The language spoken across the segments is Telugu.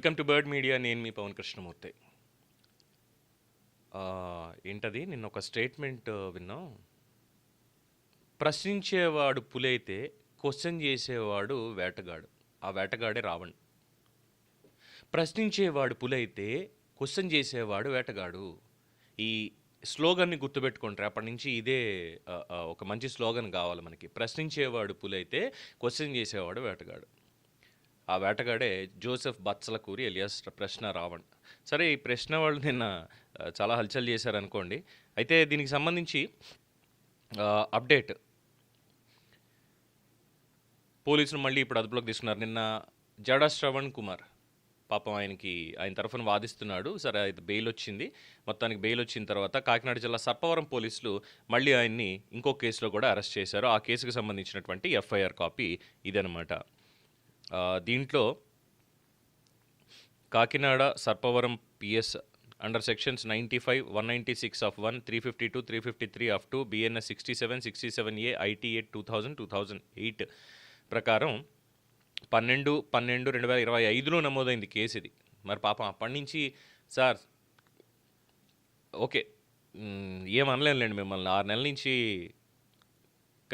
Welcome to bird media. నేను మీ పవన్ కృష్ణమూర్తి. ఏంటది నిన్న ఒక స్టేట్మెంట్ విన్నాం. ప్రశ్నించేవాడు పులైతే క్వశ్చన్ చేసేవాడు వేటగాడు, ఆ వేటగాడే రావణ్. ప్రశ్నించేవాడు పులైతే క్వశ్చన్ చేసేవాడు వేటగాడు. ఈ స్లోగన్ని గుర్తుపెట్టుకుంటారు. అప్పటి నుంచి ఇదే ఒక మంచి స్లోగన్ కావాలి మనకి. ప్రశ్నించేవాడు పులైతే క్వశ్చన్ చేసేవాడు వేటగాడు. ఆ వేటగాడే జోసెఫ్ బత్సలకూరి ఎలియాస్ ప్రశ్న రావణ్. సరే, ఈ ప్రశ్న వాళ్ళు నిన్న చాలా హల్చల్ చేశారనుకోండి. అయితే దీనికి సంబంధించి అప్డేట్, పోలీసులు మళ్ళీ ఇప్పుడు అదుపులోకి తీసుకున్నారు. నిన్న జడా శ్రవణ్ కుమార్, పాపం ఆయన తరఫున వాదిస్తున్నాడు. సరే, అయితే బెయిల్ వచ్చింది. మొత్తానికి బెయిల్ వచ్చిన తర్వాత కాకినాడ జిల్లా సర్పవరం పోలీసులు మళ్ళీ ఆయన్ని ఇంకో కేసులో కూడా అరెస్ట్ చేశారు. ఆ కేసుకు సంబంధించినటువంటి ఎఫ్ఐఆర్ కాపీ ఇదనమాట. దీంట్లో Kakinada Sarpavaram PS under sections 95, 196 of 1, 352, 353 of 2, BNS 67, 67A, IT 8, 2008 ప్రకారం 12/12/2025లో నమోదైంది కేసు ఇది. మరి పాపం అప్పటి నుంచి సార్ ఓకే ఏమనలేనులేండి మిమ్మల్ని, 6 నెలల నుంచి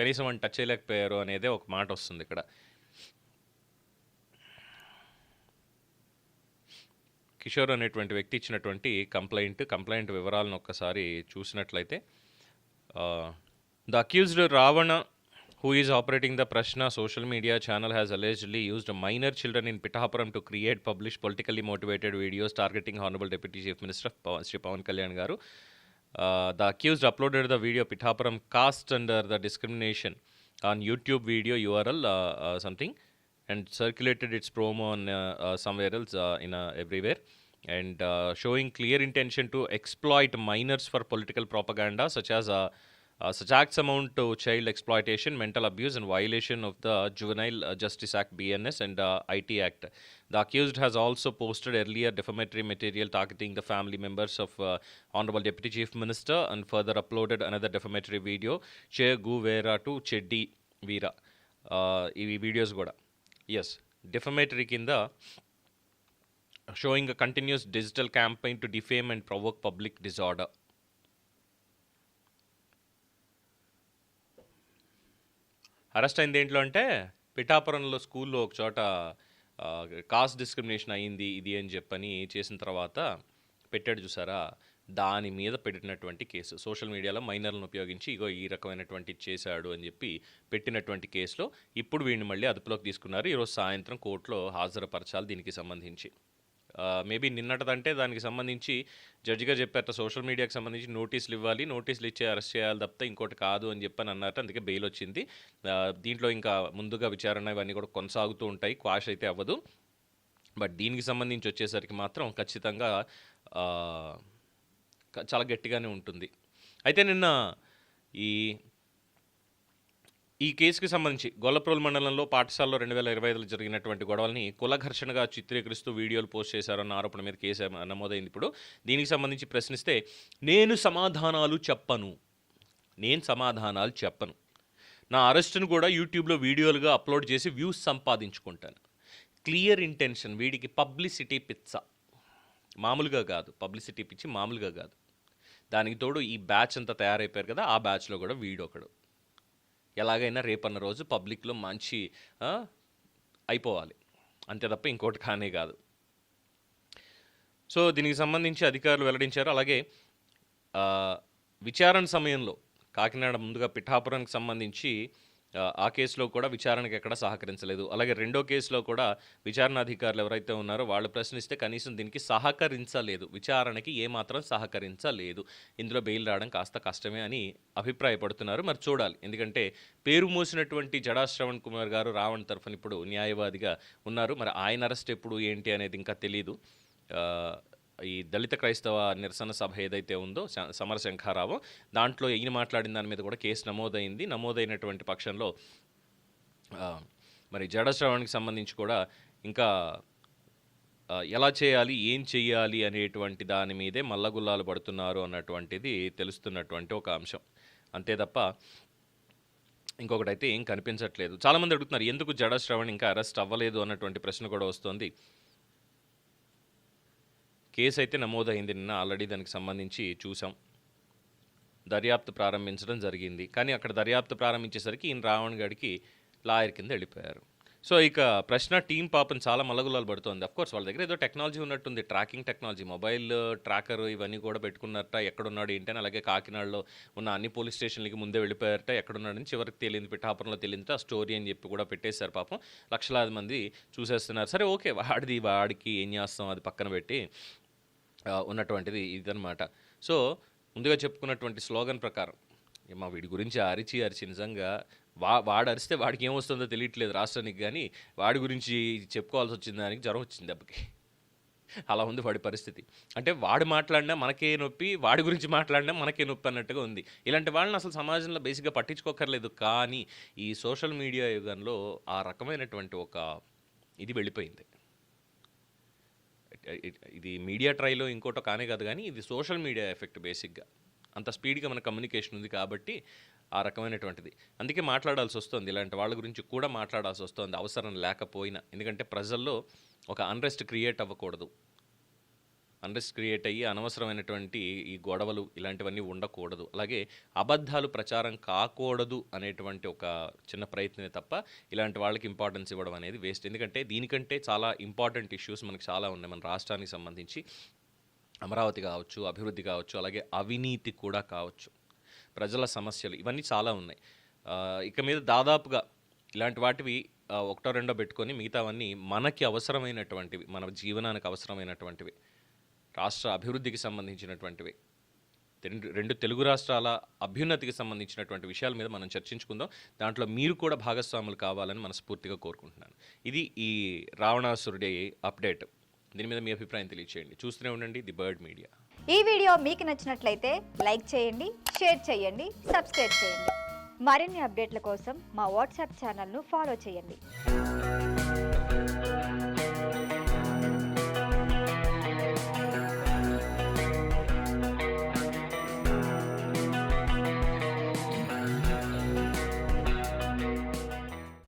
కనీసం అని టచ్ చేయలేకపోయారు అనేదే ఒక మాట వస్తుంది ఇక్కడ. కిషోర్ అనేటువంటి వ్యక్తి ఇచ్చినటువంటి కంప్లైంట్ వివరాలను ఒక్కసారి చూసినట్లయితే, the accused Ravana, who is operating the Prashna social media channel, has allegedly used minor children in Pittapuram to create, publish politically motivated videos targeting Honorable Deputy Chief Minister Sri Pawan Kalyan Garu. The accused uploaded the video Pittapuram cast under the discrimination on YouTube video URL something, and circulated its promo on somewhere else in everywhere, and showing clear intention to exploit minors for political propaganda such acts amount to child exploitation, mental abuse and violation of the Juvenile Justice Act BNS and IT Act. The accused has also posted earlier defamatory material targeting the family members of Honorable Deputy Chief Minister, and further uploaded another defamatory video, Che Gu Vera to Cheddi Veera. Ee videos kuda yes, defamatory kinda showing a continuous digital campaign to defame and provoke public disorder. Arrest అయింది ఏంట్లో అంటే, పిఠాపురంలో స్కూల్లో ఒక చోట కాస్ట్ డిస్క్రిమినేషన్ అయ్యింది ఇది అని చెప్పని చేసిన తర్వాత పెట్టాడు చూసారా, దాని మీద పెట్టినటువంటి కేసు. సోషల్ మీడియాలో మైనర్లను ఉపయోగించి ఇగో ఈ రకమైనటువంటి చేశాడు అని చెప్పి పెట్టినటువంటి కేసులో ఇప్పుడు వీడిని మళ్ళీ అదుపులోకి తీసుకున్నారు. ఈరోజు సాయంత్రం కోర్టులో హాజరుపరచాలి దీనికి సంబంధించి. మేబీ నిన్నటిదంటే దానికి సంబంధించి జడ్జిగా చెప్పారట, సోషల్ మీడియాకి సంబంధించి నోటీసులు ఇవ్వాలి, నోటీసులు ఇచ్చి అరెస్ట్ చేయాలి తప్పితే ఇంకోటి కాదు అని చెప్పని అన్నారట. అందుకే బెయిల్ వచ్చింది. దీంట్లో ఇంకా ముందుగా విచారణ ఇవన్నీ కూడా కొనసాగుతూ ఉంటాయి, క్వాష్ అయితే అవ్వదు. బట్ దీనికి సంబంధించి వచ్చేసరికి మాత్రం ఖచ్చితంగా చాలా గట్టిగానే ఉంటుంది. అయితే నిన్న ఈ కేసుకి సంబంధించి గొల్లప్రోలు మండలంలో పాఠశాలలో 2025లో జరిగినటువంటి గొడవల్ని కుల ఘర్షణగా చిత్రీకరిస్తూ వీడియోలు పోస్ట్ చేశారన్న ఆరోపణ మీద కేసు నమోదైంది. ఇప్పుడు దీనికి సంబంధించి ప్రశ్నిస్తే, నేను సమాధానాలు చెప్పను, నా అరెస్టును కూడా యూట్యూబ్లో వీడియోలుగా అప్లోడ్ చేసి వ్యూస్ సంపాదించుకుంటాను. Clear intention. వీడికి పబ్లిసిటీ పిచ్చ, మామూలుగా కాదు. పబ్లిసిటీ పిచ్చి మామూలుగా కాదు. దానికి తోడు ఈ బ్యాచ్ అంతా తయారైపోయారు కదా, ఆ బ్యాచ్లో కూడా వీడొకడు. ఎలాగైనా రేపన్న రోజు పబ్లిక్లో మంచి అయిపోవాలి, అంతే తప్ప ఇంకోటి కానే కాదు. సో దీనికి సంబంధించి అధికారులు వెల్లడించారు. అలాగే విచారణ సమయంలో కాకినాడ ముందుగా పిఠాపురానికి సంబంధించి ఆ కేసులో కూడా విచారణకు ఎక్కడ సహకరించలేదు. అలాగే రెండో కేసులో కూడా విచారణ అధికారులు ఎవరైతే ఉన్నారో వాళ్ళు ప్రశ్నిస్తే కనీసం దీనికి సహకరించలేదు, విచారణకి ఏమాత్రం సహకరించలేదు. ఇందులో బెయిల్ రావడం కాస్త కష్టమే అని అభిప్రాయపడుతున్నారు. మరి చూడాలి, ఎందుకంటే పేరు మోసినటువంటి జడా శ్రవణ్ కుమార్ గారు రావణ్ తరఫున ఇప్పుడు న్యాయవాదిగా ఉన్నారు. మరి ఆయన అరెస్ట్ ఎప్పుడు ఏంటి అనేది ఇంకా తెలీదు. ఈ దళిత క్రైస్తవ నిరసన సభ ఏదైతే ఉందో సమరశంఖారావు, దాంట్లో ఈయన మాట్లాడిన దాని మీద కూడా కేసు నమోదైంది. నమోదైనటువంటి పక్షంలో మరి జడ శ్రవణ్కి సంబంధించి కూడా ఇంకా ఎలా చేయాలి, ఏం చెయ్యాలి అనేటువంటి దాని మీదే మల్లగుల్లాలు పడుతున్నారు అన్నటువంటిది తెలుస్తున్నటువంటి ఒక అంశం. అంతే తప్ప ఇంకొకటైతే ఏం కనిపించట్లేదు. చాలామంది అడుగుతున్నారు ఎందుకు జడ శ్రవణ్ ఇంకా అరెస్ట్ అవ్వలేదు అన్నటువంటి ప్రశ్న కూడా వస్తుంది. కేసు అయితే నమోదైంది నిన్న ఆల్రెడీ దానికి సంబంధించి చూసాం. దర్యాప్తు ప్రారంభించడం జరిగింది. కానీ అక్కడ దర్యాప్తు ప్రారంభించేసరికి ఈయన రావణ్ గాడికి లాయర్ కింద వెళ్ళిపోయారు. సో ఇక ప్రశ్న టీం పాపం చాలా మల్లగులాలు పడుతోంది. అఫ్కోర్స్ వాళ్ళ దగ్గర ఏదో టెక్నాలజీ ఉన్నట్టుంది, ట్రాకింగ్ టెక్నాలజీ, మొబైల్ ట్రాకర్ ఇవన్నీ కూడా పెట్టుకున్నారట. ఎక్కడున్నాడు ఏంటి అని. అలాగే కాకినాడలో ఉన్న అన్ని పోలీస్ స్టేషన్లకి ముందే వెళ్ళిపోయారట. ఎక్కడున్నాడని చివరికి తేలింది, పిఠాపురంలో తేలింది ఆ స్టోరీ అని చెప్పి కూడా పెట్టేశారు. పాపం లక్షలాది మంది చూసేస్తున్నారు. సరే ఓకే, వాడికి ఏం చేస్తాం, అది పక్కన పెట్టి ఉన్నటువంటిది ఇదనమాట. సో ముందుగా చెప్పుకున్నటువంటి స్లోగన్ ప్రకారం మా వీడి గురించి అరిచి నిజంగా వాడు అరిస్తే వాడికి ఏమొస్తుందో తెలియట్లేదు రాష్ట్రానికి, కానీ వాడి గురించి చెప్పుకోవాల్సి వచ్చింది, దానికి జ్వరం వచ్చింది దెబ్బకి. అలా ఉంది వాడి పరిస్థితి. అంటే వాడు మాట్లాడినా మనకే నొప్పి, వాడి గురించి మాట్లాడినా మనకే నొప్పి అన్నట్టుగా ఉంది. ఇలాంటి వాళ్ళని అసలు సమాజంలో బేసిక్గా పట్టించుకోకర్లేదు. కానీ ఈ సోషల్ మీడియా యుగంలో ఆ రకమైనటువంటి ఒక ఇది వెళ్ళిపోయింది. ఇది మీడియా ట్రైలో ఇంకోటో కానే కాదు, కానీ ఇది సోషల్ మీడియా ఎఫెక్ట్. బేసిక్గా అంత స్పీడ్గా మన కమ్యూనికేషన్ ఉంది కాబట్టి ఆ రకమైనటువంటిది. అందుకే మాట్లాడాల్సి వస్తుంది, ఇలాంటి వాళ్ళ గురించి కూడా మాట్లాడాల్సి వస్తుంది అవసరం లేకపోయినా. ఎందుకంటే ప్రజల్లో ఒక అన్రెస్ట్ క్రియేట్ అవ్వకూడదు. అన్రెస్ట్ క్రియేట్ అయ్యి అనవసరమైనటువంటి ఈ గొడవలు ఇలాంటివన్నీ ఉండకూడదు. అలాగే అబద్ధాలు ప్రచారం కాకూడదు అనేటువంటి ఒక చిన్న ప్రయత్నమే తప్ప ఇలాంటి వాళ్ళకి ఇంపార్టెన్స్ ఇవ్వడం అనేది వేస్ట్. ఎందుకంటే దీనికంటే చాలా ఇంపార్టెంట్ ఇష్యూస్ మనకు చాలా ఉన్నాయి మన రాష్ట్రానికి సంబంధించి. అమరావతి కావచ్చు, అభివృద్ధి కావచ్చు, అలాగే అవినీతి కూడా కావచ్చు, ప్రజల సమస్యలు ఇవన్నీ చాలా ఉన్నాయి. ఇక మీద దాదాపుగా ఇలాంటి వాటివి ఒకటో రెండో పెట్టుకొని మిగతావన్నీ మనకి అవసరమైనటువంటివి, మన జీవనానికి అవసరమైనటువంటివి, రాష్ట్ర అభివృద్ధికి సంబంధించినటువంటివి, రెండు తెలుగు రాష్ట్రాల అభ్యున్నతికి సంబంధించినటువంటి విషయాల మీద మనం చర్చించుకుందాం. దాంట్లో మీరు కూడా భాగస్వాములు కావాలని మనస్ఫూర్తిగా కోరుకుంటున్నాను. ఇది ఈ రావణాసురుడి అప్డేట్. దీని మీద మీ అభిప్రాయం తెలియచేయండి. చూస్తూనే ఉండండి ది బర్డ్ మీడియా. ఈ వీడియో మీకు నచ్చినట్లయితే లైక్ చేయండి, షేర్ చేయండి, సబ్స్క్రైబ్ చేయండి. మరిన్ని అప్డేట్ల కోసం మా వాట్సాప్ ఛానల్ను ఫాలో చేయండి.